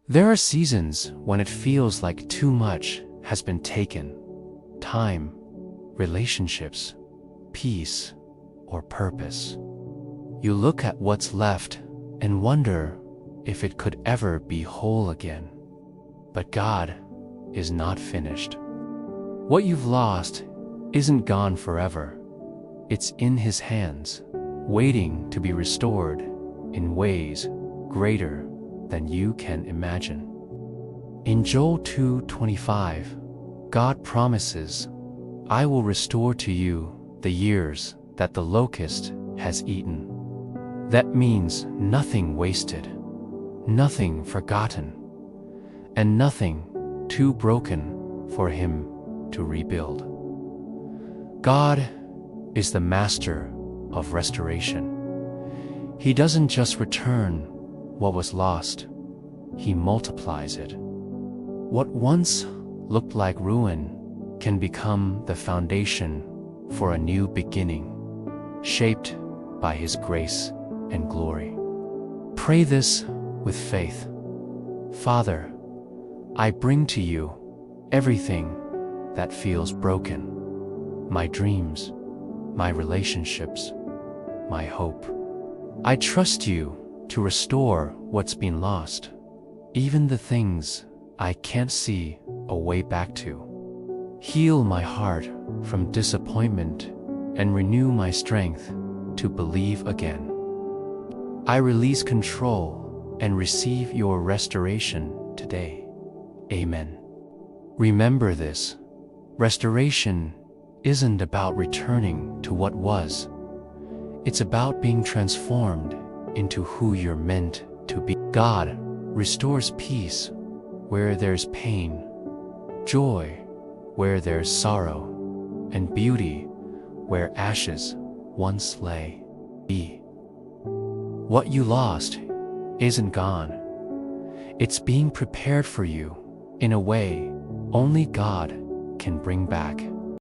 There are seasons when it feels like too much has been taken: time, relationships, peace, or purpose. You look at what's left and wonder if it could ever be whole again. But God is not finished. What you've lost isn't gone forever. It's in His hands, waiting to be restored in ways greater than you can imagine. In Joel 2:25, God promises, "I will restore to you the years that the locust has eaten." That means nothing wasted, nothing forgotten, and nothing too broken for Him to rebuild. God is the master of restoration. He doesn't just return what was lost, He multiplies it. What once looked like ruin can become the foundation for a new beginning, shaped by His grace and glory. Pray this with faith. Father, I bring to you everything that feels broken: my dreams, my relationships, my hope. I trust you to restore what's been lost, even the things I can't see a way back to. Heal my heart from disappointment and renew my strength to believe again. I release control and receive your restoration today. Amen. Remember this: restoration isn't about returning to what was. It's about being transformed into who you're meant to be. God restores peace where there's pain, joy where there's sorrow, and beauty where ashes once lay. What you lost isn't gone. It's being prepared for you in a way only God can bring back.